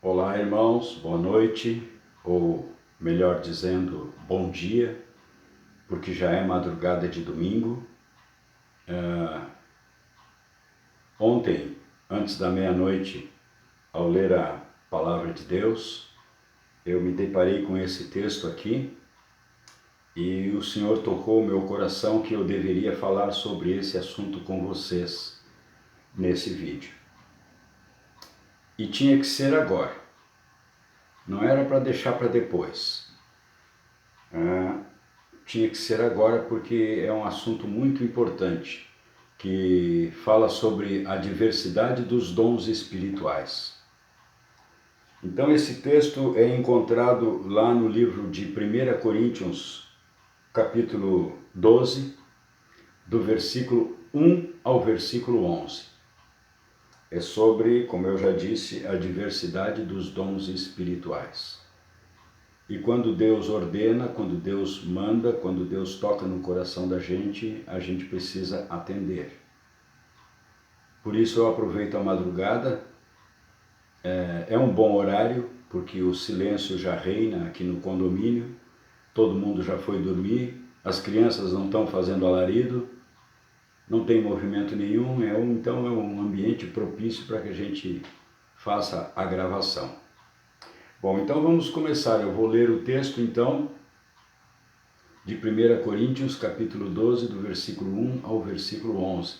Olá, irmãos, boa noite, ou melhor dizendo, bom dia, porque já é madrugada de domingo. Ontem, antes da meia-noite, ao ler a palavra de Deus, eu me deparei com esse texto aqui e o Senhor tocou o meu coração que eu deveria falar sobre esse assunto com vocês nesse vídeo. E tinha que ser agora, não era para deixar para depois. Tinha que ser agora porque é um assunto muito importante, que fala sobre a diversidade dos dons espirituais. Então esse texto é encontrado lá no livro de 1 Coríntios, capítulo 12, do versículo 1 ao versículo 11. É sobre, como eu já disse, a diversidade dos dons espirituais. E quando Deus ordena, quando Deus manda, quando Deus toca no coração da gente, a gente precisa atender. Por isso eu aproveito a madrugada, é um bom horário, porque o silêncio já reina aqui no condomínio, todo mundo já foi dormir, as crianças não estão fazendo alarido, não tem movimento nenhum, então é um ambiente propício para que a gente faça a gravação. Bom, então vamos começar. Eu vou ler o texto, então, de 1 Coríntios, capítulo 12, do versículo 1 ao versículo 11.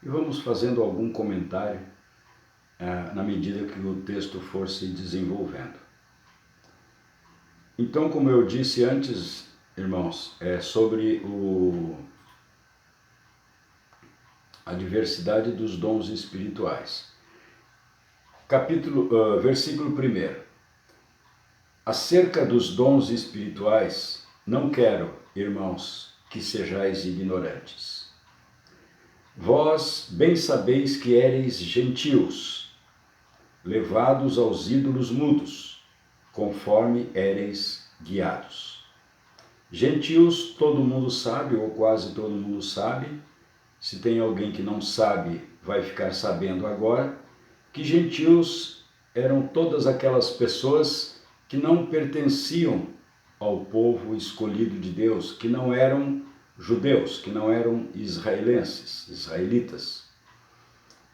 E vamos fazendo algum comentário na medida que o texto for se desenvolvendo. Então, como eu disse antes, irmãos, é sobre a diversidade dos dons espirituais. Versículo 1. Acerca dos dons espirituais, não quero, irmãos, que sejais ignorantes. Vós bem sabeis que éreis gentios, levados aos ídolos mudos, conforme éreis guiados. Gentios, todo mundo sabe, ou quase todo mundo sabe. Se tem alguém que não sabe, vai ficar sabendo agora, que gentios eram todas aquelas pessoas que não pertenciam ao povo escolhido de Deus, que não eram judeus, que não eram israelitas.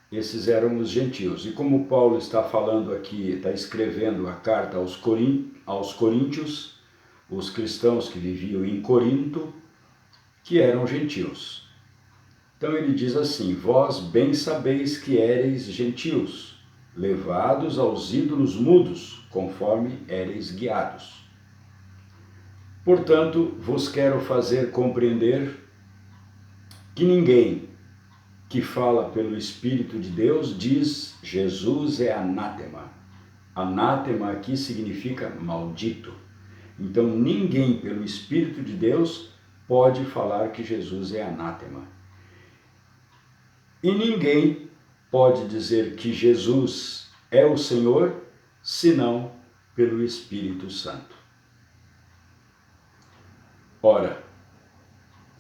Esses eram os gentios. E como Paulo está falando aqui, está escrevendo a carta aos coríntios, os cristãos que viviam em Corinto, que eram gentios. Então ele diz assim: vós bem sabeis que éreis gentios, levados aos ídolos mudos, conforme éreis guiados. Portanto, vos quero fazer compreender que ninguém que fala pelo Espírito de Deus diz Jesus é anátema. Anátema aqui significa maldito. Então ninguém pelo Espírito de Deus pode falar que Jesus é anátema. E ninguém pode dizer que Jesus é o Senhor, senão pelo Espírito Santo. Ora,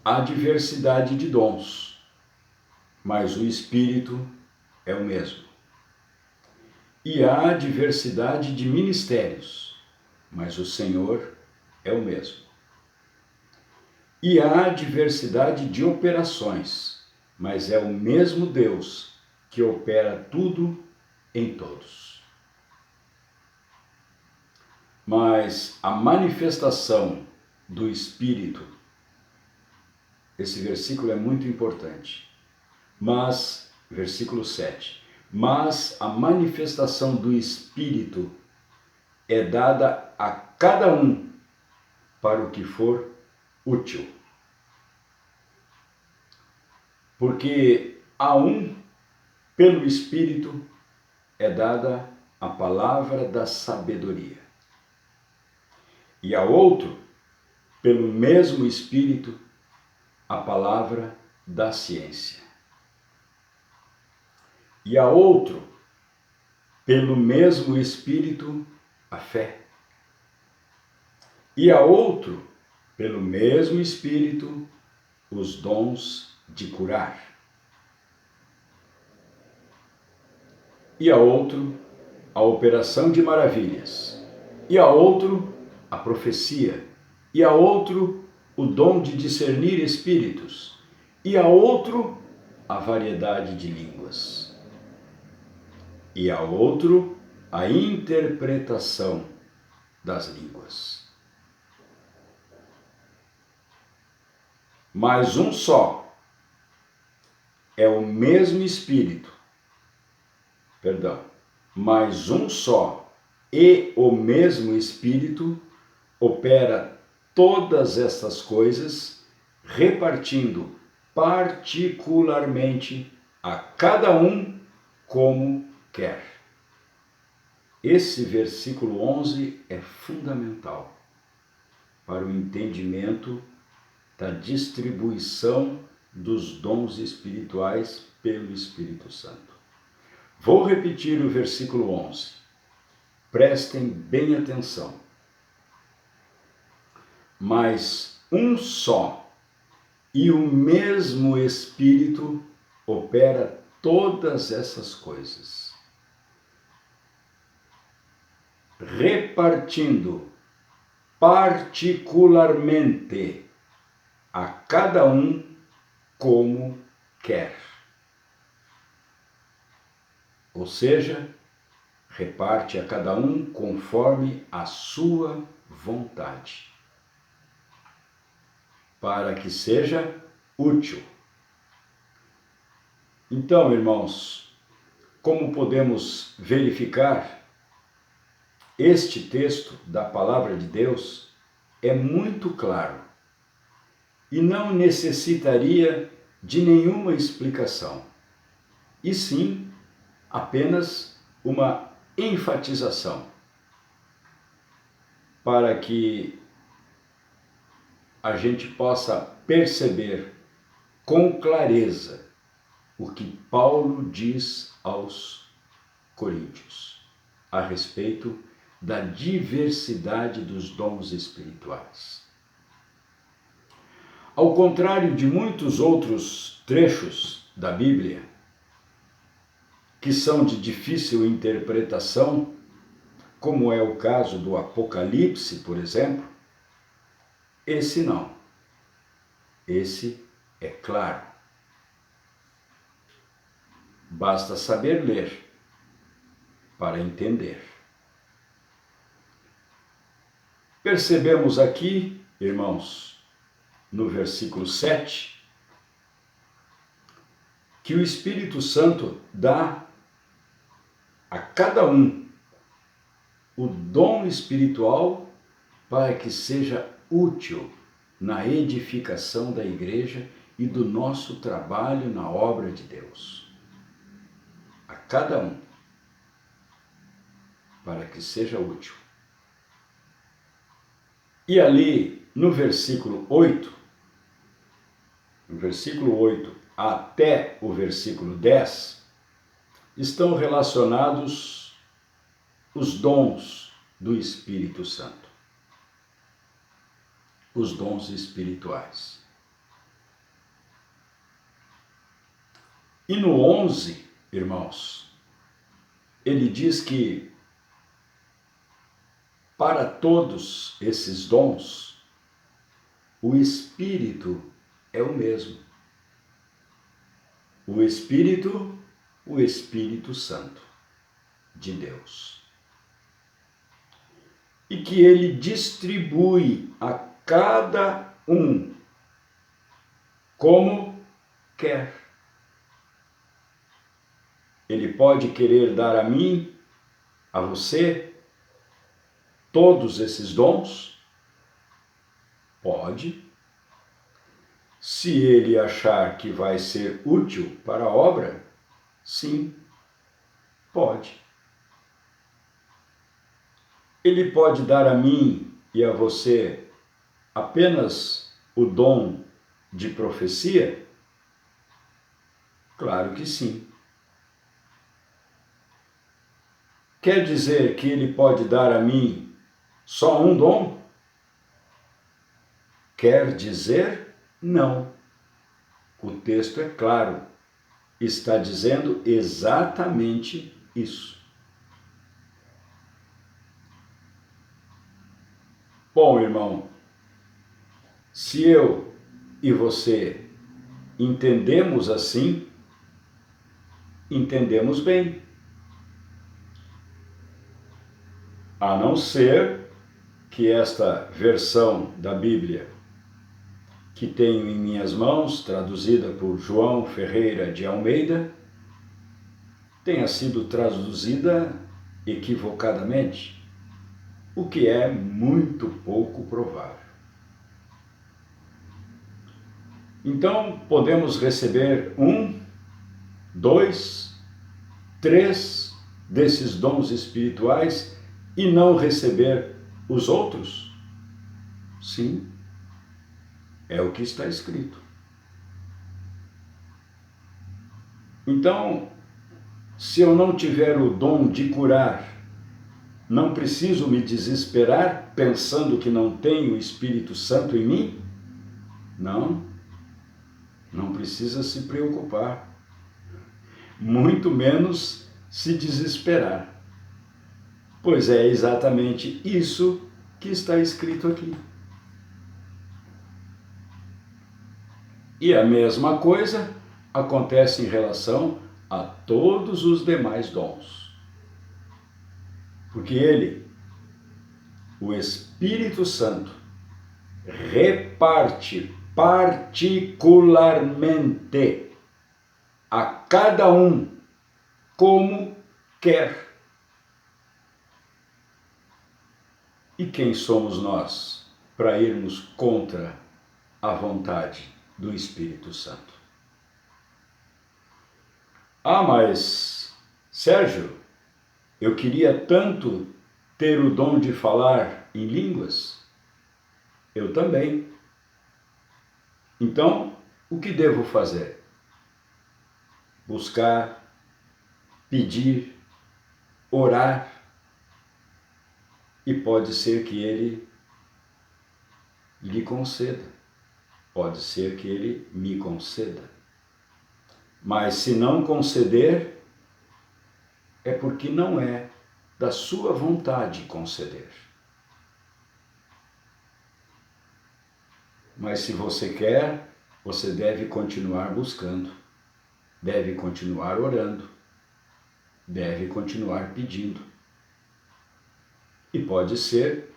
há diversidade de dons, mas o Espírito é o mesmo. E há diversidade de ministérios, mas o Senhor é o mesmo. E há diversidade de operações, mas é o mesmo Deus que opera tudo em todos. Mas a manifestação do Espírito, esse versículo é muito importante, versículo 7, mas a manifestação do Espírito é dada a cada um para o que for útil. Porque a um, pelo Espírito, é dada a palavra da sabedoria. E a outro, pelo mesmo Espírito, a palavra da ciência. E a outro, pelo mesmo Espírito, a fé. E a outro, pelo mesmo Espírito, os dons de curar. E a outro, a operação de maravilhas, e a outro a profecia, e a outro o dom de discernir espíritos, e a outro a variedade de línguas, e a outro a interpretação das línguas. Mas um só é o mesmo Espírito, mas um só e o mesmo Espírito opera todas estas coisas, repartindo particularmente a cada um como quer. Esse versículo 11 é fundamental para o entendimento da distribuição dos dons espirituais pelo Espírito Santo. Vou repetir o versículo 11. Prestem bem atenção. Mas um só e o mesmo Espírito opera todas essas coisas, repartindo particularmente a cada um como quer. Ou seja, reparte a cada um conforme a sua vontade, para que seja útil. Então, irmãos, como podemos verificar, este texto da Palavra de Deus é muito claro e não necessitaria de nenhuma explicação, e sim apenas uma enfatização, para que a gente possa perceber com clareza o que Paulo diz aos Coríntios a respeito da diversidade dos dons espirituais. Ao contrário de muitos outros trechos da Bíblia, que são de difícil interpretação, como é o caso do Apocalipse, por exemplo, esse não. Esse é claro. Basta saber ler para entender. Percebemos aqui, irmãos, no versículo 7, que o Espírito Santo dá a cada um o dom espiritual para que seja útil na edificação da igreja e do nosso trabalho na obra de Deus. A cada um, para que seja útil. E ali, no versículo 8, até o versículo 10, estão relacionados os dons do Espírito Santo, os dons espirituais. E no 11, irmãos, ele diz que para todos esses dons, o Espírito é o mesmo. O Espírito Santo de Deus. E que ele distribui a cada um como quer. Ele pode querer dar a mim, a você, todos esses dons? Pode. Se ele achar que vai ser útil para a obra, sim, pode. Ele pode dar a mim e a você apenas o dom de profecia? Claro que sim. Quer dizer que ele pode dar a mim só um dom? Quer dizer não. O texto é claro, está dizendo exatamente isso. Bom, irmão, se eu e você entendemos assim, entendemos bem. A não ser que esta versão da Bíblia que tenho em minhas mãos, traduzida por João Ferreira de Almeida, tenha sido traduzida equivocadamente, o que é muito pouco provável. Então, podemos receber 1, 2, 3 desses dons espirituais e não receber os outros? Sim, é o que está escrito. Então, se eu não tiver o dom de curar, não preciso me desesperar pensando que não tenho o Espírito Santo em mim? Não, não precisa se preocupar, muito menos se desesperar, pois é exatamente isso que está escrito aqui. E a mesma coisa acontece em relação a todos os demais dons. Porque ele, o Espírito Santo, reparte particularmente a cada um como quer. E quem somos nós para irmos contra a vontade do Espírito Santo? Ah, mas, Sérgio, eu queria tanto ter o dom de falar em línguas. Eu também. Então, o que devo fazer? Buscar, pedir, orar, e pode ser que ele lhe conceda, pode ser que ele me conceda. Mas se não conceder, é porque não é da sua vontade conceder. Mas se você quer, você deve continuar buscando, deve continuar orando, deve continuar pedindo. E pode ser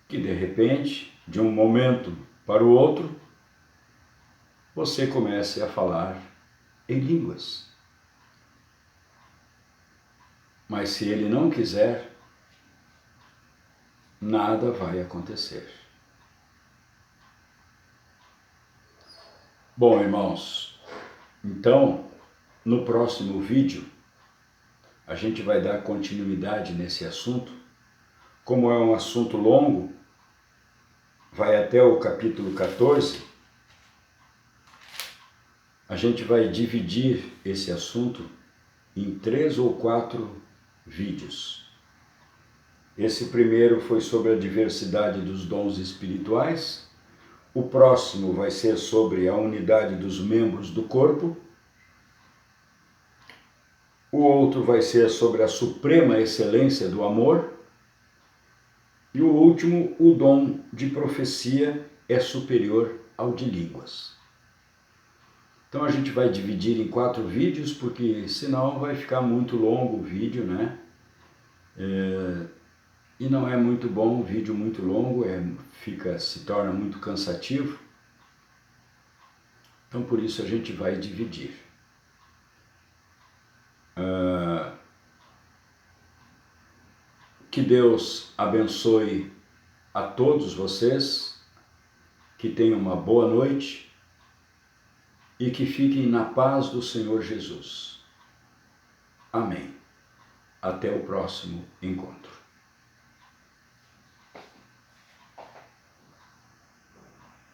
que de repente, de um momento para o outro, você comece a falar em línguas. Mas se ele não quiser, nada vai acontecer. Bom, irmãos, então, no próximo vídeo, a gente vai dar continuidade nesse assunto. Como é um assunto longo, vai até o capítulo 14, a gente vai dividir esse assunto em 3 ou 4 vídeos. Esse primeiro foi sobre a diversidade dos dons espirituais. O próximo vai ser sobre a unidade dos membros do corpo. O outro vai ser sobre a suprema excelência do amor. E o último, o dom de profecia é superior ao de línguas. Então a gente vai dividir em 4 vídeos, porque senão vai ficar muito longo o vídeo, né? E não é muito bom, um vídeo muito longo, se torna muito cansativo. Então por isso a gente vai dividir. Que Deus abençoe a todos vocês, que tenham uma boa noite e que fiquem na paz do Senhor Jesus. Amém. Até o próximo encontro.